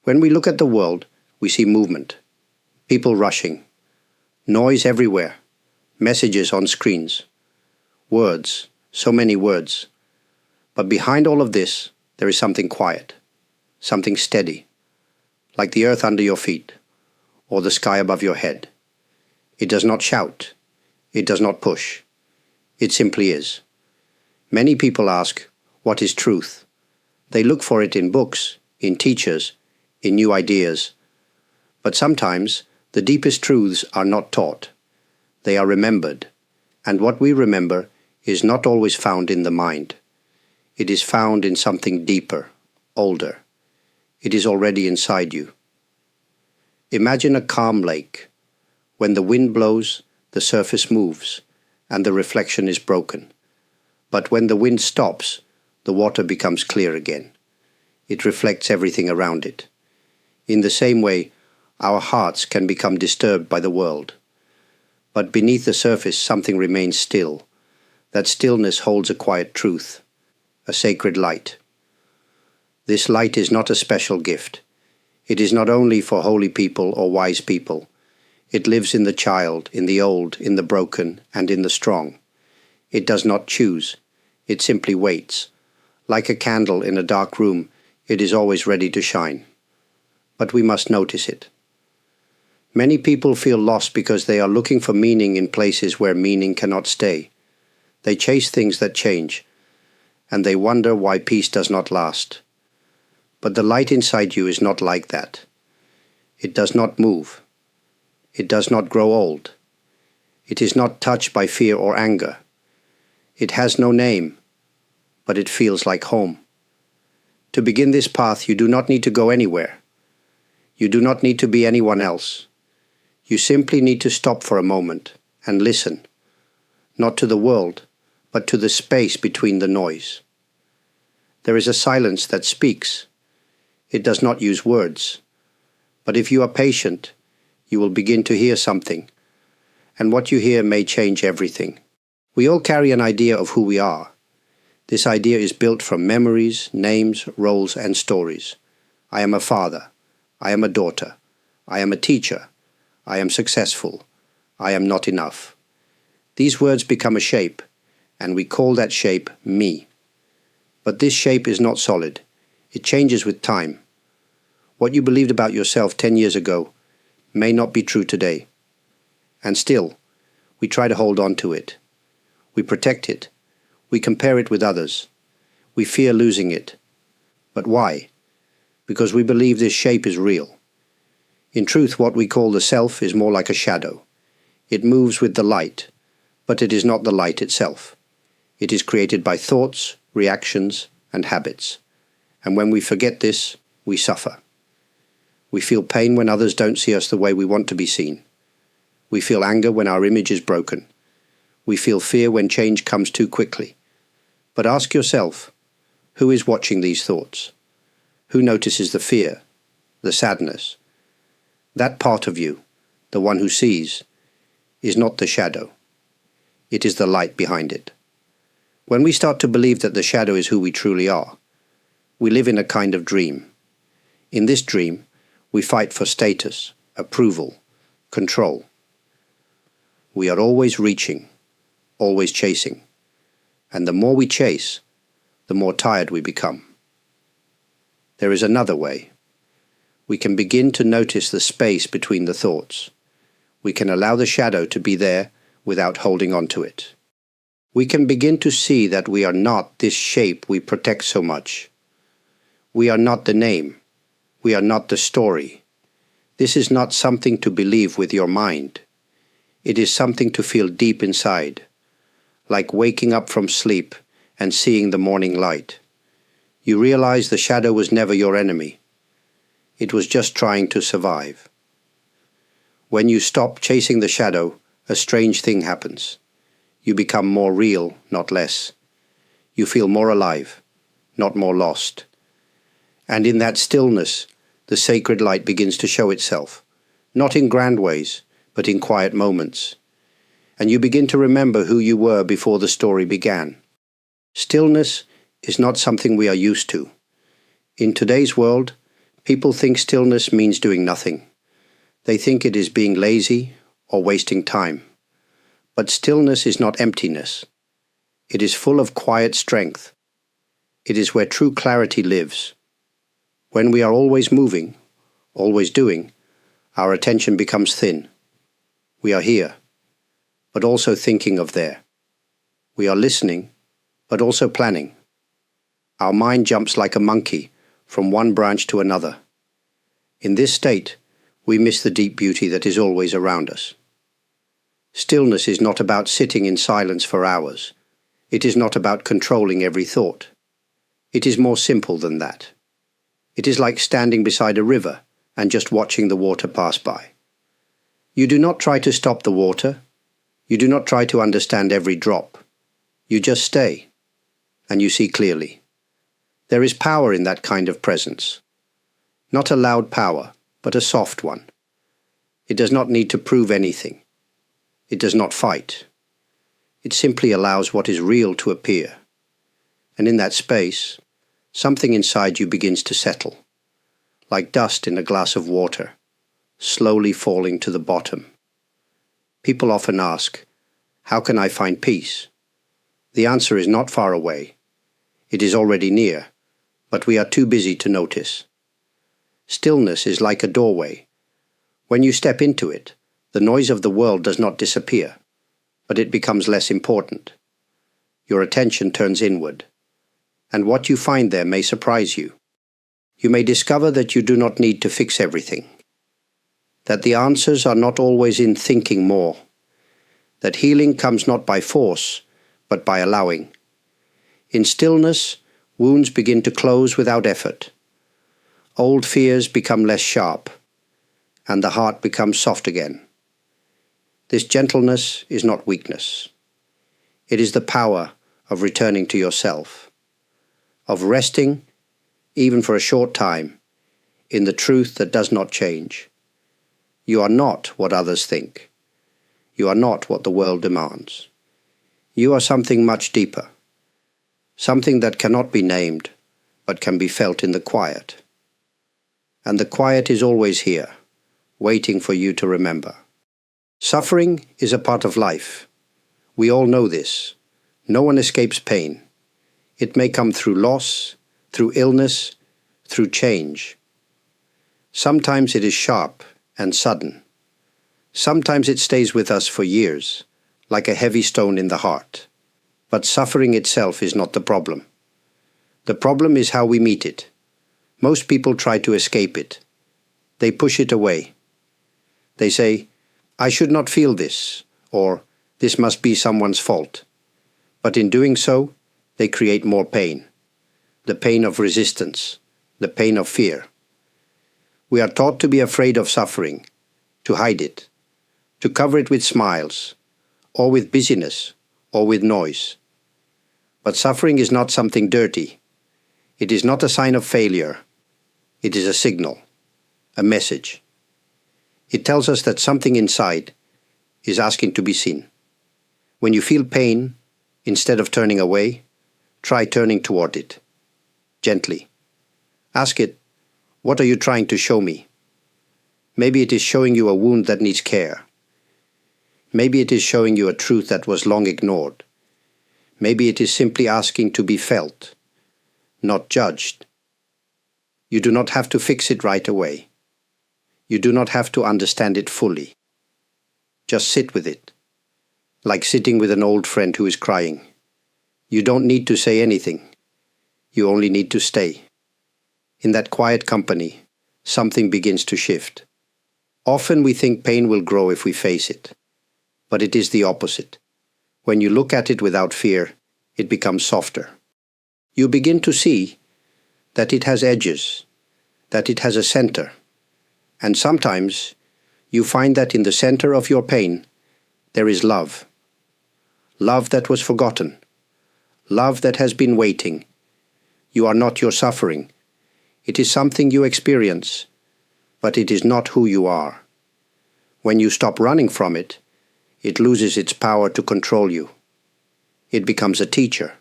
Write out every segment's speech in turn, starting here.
When we look at the world, we see movement, people rushing, noise everywhere, messages on screens, words, so many words. But behind all of this, there is something quiet, something steady, like the earth under your feet, or the sky above your head. It does not shout, it does not push, it simply is. Many people ask, what is truth? They look for it in books, in teachers, in new ideas. But sometimes the deepest truths are not taught. They are remembered, and what we remember is not always found in the mind. It is found in something deeper, older. It is already inside you. Imagine a calm lake. When the wind blows, the surface moves, and the reflection is broken. But when the wind stops, the water becomes clear again. It reflects everything around it. In the same way, our hearts can become disturbed by the world. But beneath the surface, something remains still. That stillness holds a quiet truth, a sacred light. This light is not a special gift. It is not only for holy people or wise people. It lives in the child, in the old, in the broken, and in the strong. It does not choose. It simply waits. Like a candle in a dark room, it is always ready to shine. But we must notice it. Many people feel lost because they are looking for meaning in places where meaning cannot stay. They chase things that change, and they wonder why peace does not last. But the light inside you is not like that. It does not move. It does not grow old. It is not touched by fear or anger. It has no name, but it feels like home. To begin this path, you do not need to go anywhere. You do not need to be anyone else. You simply need to stop for a moment and listen, not to the world, but to the space between the noise. There is a silence that speaks. It does not use words. But if you are patient, you will begin to hear something, and what you hear may change everything. We all carry an idea of who we are. This idea is built from memories, names, roles, and stories. I am a father. I am a daughter. I am a teacher. I am successful. I am not enough. These words become a shape, and we call that shape me. But this shape is not solid. It changes with time. What you believed about yourself 10 years ago may not be true today. And still, we try to hold on to it. We protect it. We compare it with others. We fear losing it. But why? Because we believe this shape is real. In truth, what we call the self is more like a shadow. It moves with the light, but it is not the light itself. It is created by thoughts, reactions, and habits. And when we forget this, we suffer. We feel pain when others don't see us the way we want to be seen. We feel anger when our image is broken. We feel fear when change comes too quickly. But ask yourself, who is watching these thoughts? Who notices the fear, the sadness? That part of you, the one who sees, is not the shadow. It is the light behind it. When we start to believe that the shadow is who we truly are, we live in a kind of dream. In this dream, we fight for status, approval, control. We are always reaching, always chasing. And the more we chase, the more tired we become. There is another way. We can begin to notice the space between the thoughts. We can allow the shadow to be there without holding on to it. We can begin to see that we are not this shape we protect so much. We are not the name. We are not the story. This is not something to believe with your mind. It is something to feel deep inside, like waking up from sleep and seeing the morning light. You realize the shadow was never your enemy. It was just trying to survive. When you stop chasing the shadow, a strange thing happens. You become more real, not less. You feel more alive, not more lost. And in that stillness, the sacred light begins to show itself, not in grand ways, but in quiet moments. And you begin to remember who you were before the story began. Stillness is not something we are used to. In today's world, People think stillness means doing nothing. They think it is being lazy or wasting time. But stillness is not emptiness. It is full of quiet strength. It is where true clarity lives. When we are always moving, always doing, our attention becomes thin. We are here, but also thinking of there. We are listening, but also planning. Our mind jumps like a monkey from one branch to another. In this state, we miss the deep beauty that is always around us. Stillness is not about sitting in silence for hours. It is not about controlling every thought. It is more simple than that. It is like standing beside a river and just watching the water pass by. You do not try to stop the water. You do not try to understand every drop. You just stay, and you see clearly. There is power in that kind of presence. Not a loud power, but a soft one. It does not need to prove anything. It does not fight. It simply allows what is real to appear. And in that space, something inside you begins to settle, like dust in a glass of water, slowly falling to the bottom. People often ask, how can I find peace? The answer is not far away. It is already near, but we are too busy to notice. Stillness is like a doorway. When you step into it, the noise of the world does not disappear, but it becomes less important. Your attention turns inward, and what you find there may surprise you. You may discover that you do not need to fix everything, that the answers are not always in thinking more, that healing comes not by force, but by allowing. In stillness, wounds begin to close without effort. Old fears become less sharp, and the heart becomes soft again. This gentleness is not weakness. It is the power of returning to yourself, of resting, even for a short time, in the truth that does not change. You are not what others think. You are not what the world demands. You are something much deeper, something that cannot be named, but can be felt in the quiet. And the quiet is always here, waiting for you to remember. Suffering is a part of life. We all know this. No one escapes pain. It may come through loss, through illness, through change. Sometimes it is sharp and sudden. Sometimes it stays with us for years, like a heavy stone in the heart. But suffering itself is not the problem. The problem is how we meet it. Most people try to escape it. They push it away. They say, I should not feel this, or this must be someone's fault. But in doing so, they create more pain. The pain of resistance, the pain of fear. We are taught to be afraid of suffering, to hide it, to cover it with smiles, or with busyness, or with noise. But suffering is not something dirty. It is not a sign of failure. It is a signal, a message. It tells us that something inside is asking to be seen. When you feel pain, instead of turning away, try turning toward it, gently. Ask it, what are you trying to show me? Maybe it is showing you a wound that needs care. Maybe it is showing you a truth that was long ignored. Maybe it is simply asking to be felt, not judged. You do not have to fix it right away. You do not have to understand it fully. Just sit with it, like sitting with an old friend who is crying. You don't need to say anything. You only need to stay. In that quiet company, something begins to shift. Often we think pain will grow if we face it, but it is the opposite. When you look at it without fear, it becomes softer. You begin to see that it has edges, that it has a center. And sometimes you find that in the center of your pain, there is love. Love that was forgotten. Love that has been waiting. You are not your suffering. It is something you experience, but it is not who you are. When you stop running from it, it loses its power to control you. It becomes a teacher,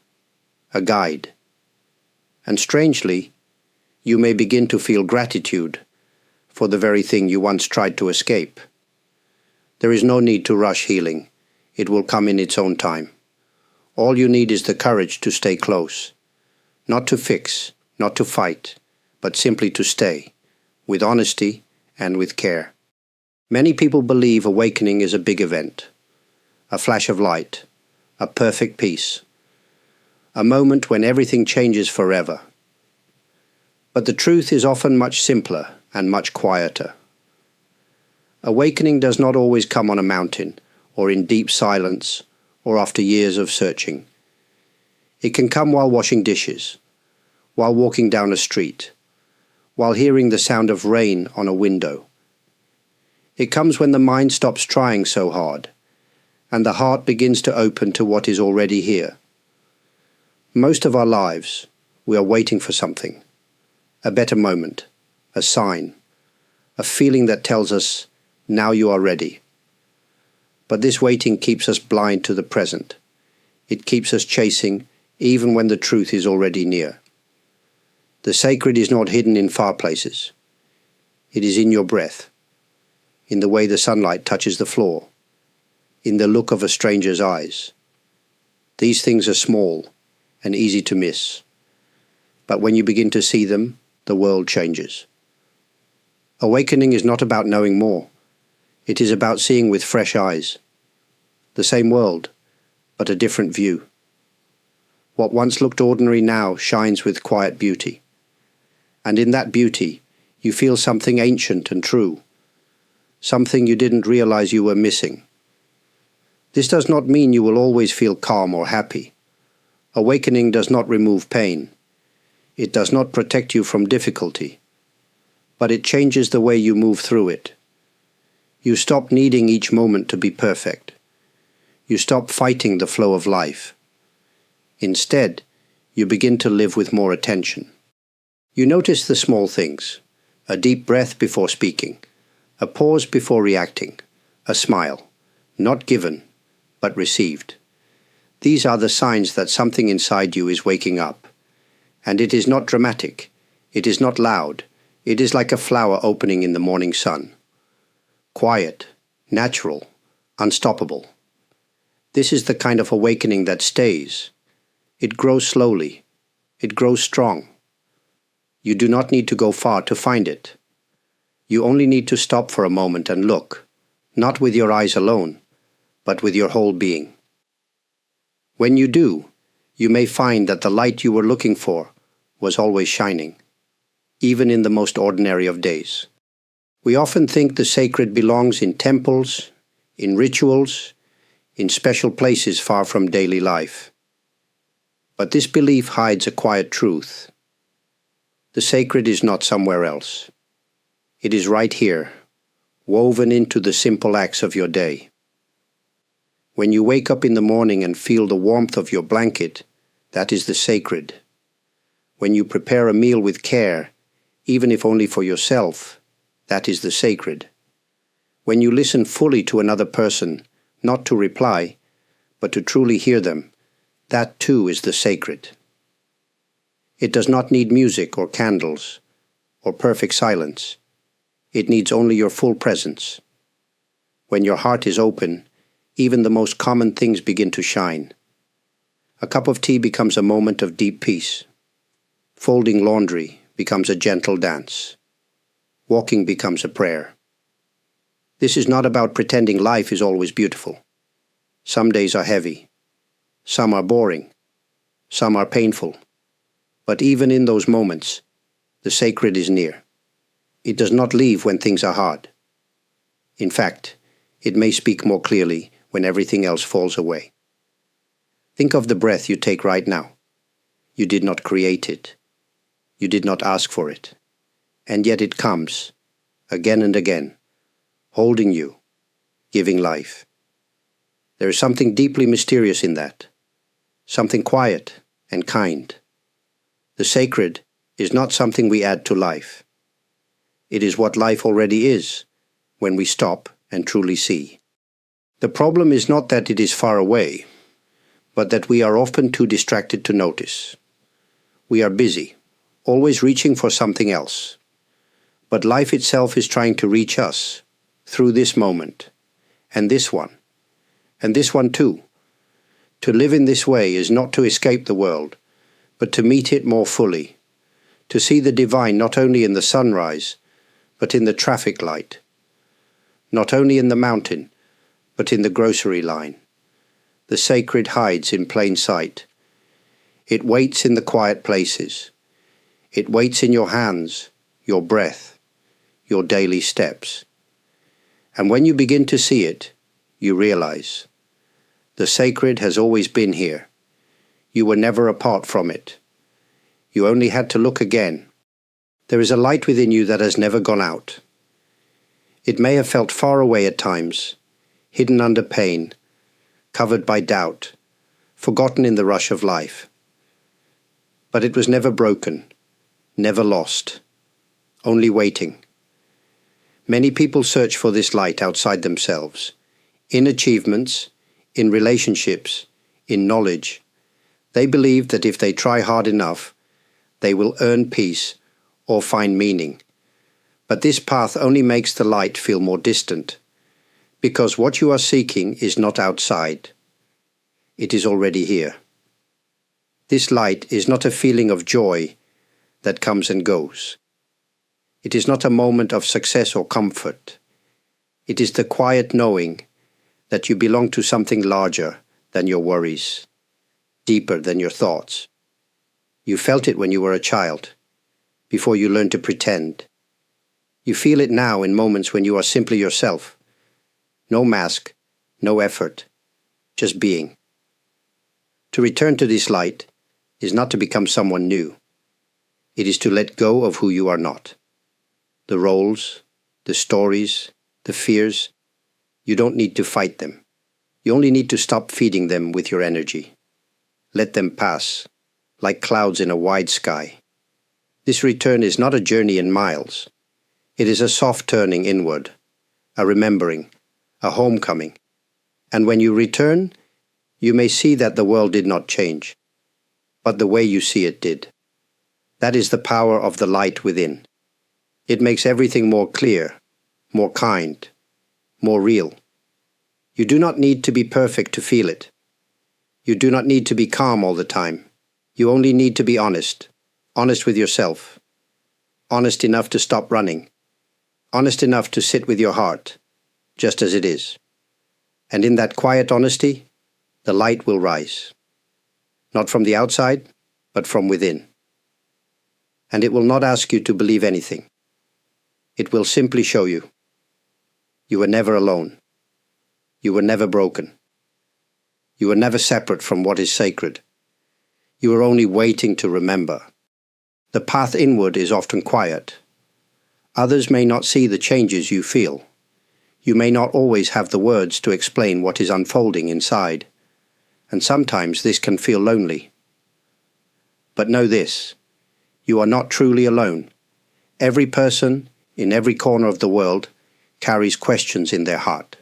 a guide. And strangely, You may begin to feel gratitude for the very thing you once tried to escape. There is no need to rush healing. It will come in its own time. All you need is the courage to stay close. Not to fix, not to fight, but simply to stay, with honesty and with care. Many people believe awakening is a big event, a flash of light, a perfect peace, a moment when everything changes forever. But the truth is often much simpler and much quieter. Awakening does not always come on a mountain, or in deep silence, or after years of searching. It can come while washing dishes, while walking down a street, while hearing the sound of rain on a window. It comes when the mind stops trying so hard, and the heart begins to open to what is already here. Most of our lives, we are waiting for something, a better moment, a sign, a feeling that tells us, now you are ready. But this waiting keeps us blind to the present. It keeps us chasing even when the truth is already near. The sacred is not hidden in far places. It is in your breath, in the way the sunlight touches the floor, in the look of a stranger's eyes. These things are small and easy to miss, but when you begin to see them, the world changes. Awakening is not about knowing more. It is about seeing with fresh eyes. The same world, but a different view. What once looked ordinary now shines with quiet beauty. And in that beauty, you feel something ancient and true, something you didn't realize you were missing. This does not mean you will always feel calm or happy. Awakening does not remove pain. It does not protect you from difficulty, but it changes the way you move through it. You stop needing each moment to be perfect. You stop fighting the flow of life. Instead, you begin to live with more attention. You notice the small things, a deep breath before speaking, a pause before reacting, a smile, not given, but received. These are the signs that something inside you is waking up. And it is not dramatic, it is not loud, it is like a flower opening in the morning sun. Quiet, natural, unstoppable. This is the kind of awakening that stays. It grows slowly. It grows strong. You do not need to go far to find it. You only need to stop for a moment and look, not with your eyes alone, but with your whole being. When you do, you may find that the light you were looking for was always shining, even in the most ordinary of days. We often think the sacred belongs in temples, in rituals, in special places far from daily life. But this belief hides a quiet truth. The sacred is not somewhere else. It is right here, woven into the simple acts of your day. When you wake up in the morning and feel the warmth of your blanket, that is the sacred. When you prepare a meal with care, even if only for yourself, that is the sacred. When you listen fully to another person, not to reply, but to truly hear them, that too is the sacred. It does not need music or candles or perfect silence. It needs only your full presence. When your heart is open, even the most common things begin to shine. A cup of tea becomes a moment of deep peace. Folding laundry becomes a gentle dance. Walking becomes a prayer. This is not about pretending life is always beautiful. Some days are heavy. Some are boring. Some are painful. But even in those moments, the sacred is near. It does not leave when things are hard. In fact, it may speak more clearly when everything else falls away. Think of the breath you take right now. You did not create it. You did not ask for it. And yet it comes, again and again, holding you, giving life. There is something deeply mysterious in that, something quiet and kind. The sacred is not something we add to life. It is what life already is, when we stop and truly see. The problem is not that it is far away, but that we are often too distracted to notice. We are busy. always reaching for something else. But life itself is trying to reach us through this moment, and this one too. To live in this way is not to escape the world, but to meet it more fully, to see the divine not only in the sunrise, but in the traffic light, not only in the mountain, but in the grocery line. The sacred hides in plain sight. It waits in the quiet places. It waits in your hands, your breath, your daily steps. And when you begin to see it, you realize the sacred has always been here. You were never apart from it. You only had to look again. There is a light within you that has never gone out. It may have felt far away at times, hidden under pain, covered by doubt, forgotten in the rush of life. But it was never broken, never lost, only waiting. Many people search for this light outside themselves, in achievements, in relationships, in knowledge. They believe that if they try hard enough, they will earn peace or find meaning. But this path only makes the light feel more distant, because what you are seeking is not outside. It is already here. This light is not a feeling of joy that comes and goes. It is not a moment of success or comfort. It is the quiet knowing that you belong to something larger than your worries, deeper than your thoughts. You felt it when you were a child, before you learned to pretend. You feel it now in moments when you are simply yourself. No mask, no effort, just being. To return to this light is not to become someone new. It is to let go of who you are not. The roles, the stories, the fears, you don't need to fight them. You only need to stop feeding them with your energy. Let them pass, like clouds in a wide sky. This return is not a journey in miles. It is a soft turning inward, a remembering, a homecoming. And when you return, you may see that the world did not change, but the way you see it did. That is the power of the light within. It makes everything more clear, more kind, more real. You do not need to be perfect to feel it. You do not need to be calm all the time. You only need to be honest with yourself, honest enough to stop running, honest enough to sit with your heart, just as it is. And in that quiet honesty, the light will rise. Not from the outside, but from within. And it will not ask you to believe anything. It will simply show you. You were never alone. You were never broken. You were never separate from what is sacred. You were only waiting to remember. The path inward is often quiet. Others may not see the changes you feel. You may not always have the words to explain what is unfolding inside, and sometimes this can feel lonely. But know this, you are not truly alone. Every person, in every corner of the world, carries questions in their heart.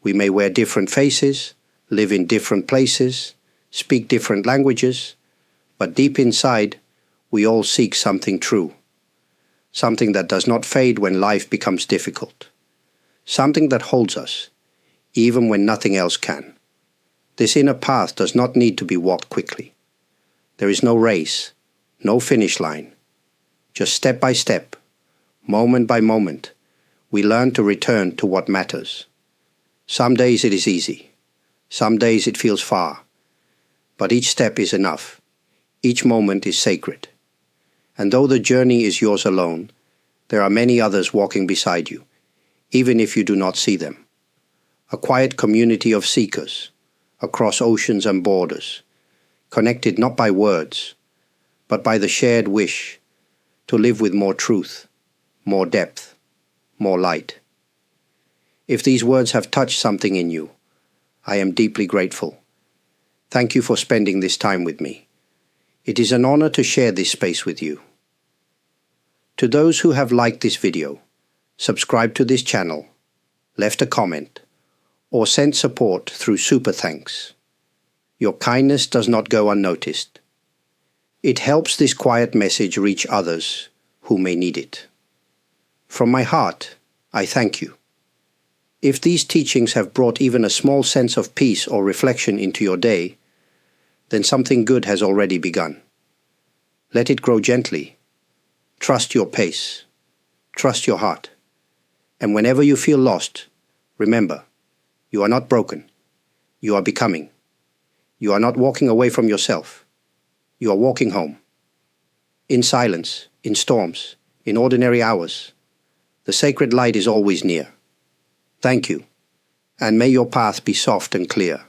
We may wear different faces, live in different places, speak different languages, but deep inside, we all seek something true, something that does not fade when life becomes difficult, something that holds us, even when nothing else can. This inner path does not need to be walked quickly. There is no race, no finish line. Just step by step, moment by moment, we learn to return to what matters. Some days it is easy. Some days it feels far. But each step is enough. Each moment is sacred. And though the journey is yours alone, there are many others walking beside you, even if you do not see them. A quiet community of seekers, across oceans and borders, connected not by words, but by the shared wish to live with more truth, more depth, more light. If these words have touched something in you, I am deeply grateful. Thank you for spending this time with me. It is an honor to share this space with you. To those who have liked this video, subscribed to this channel, left a comment, or sent support through super thanks, your kindness does not go unnoticed. It helps this quiet message reach others who may need it. From my heart, I thank you. If these teachings have brought even a small sense of peace or reflection into your day, then something good has already begun. Let it grow gently. Trust your pace. Trust your heart. And whenever you feel lost, remember, you are not broken. You are becoming. You are not walking away from yourself. You are walking home. In silence, in storms, in ordinary hours, the sacred light is always near. Thank you, and may your path be soft and clear.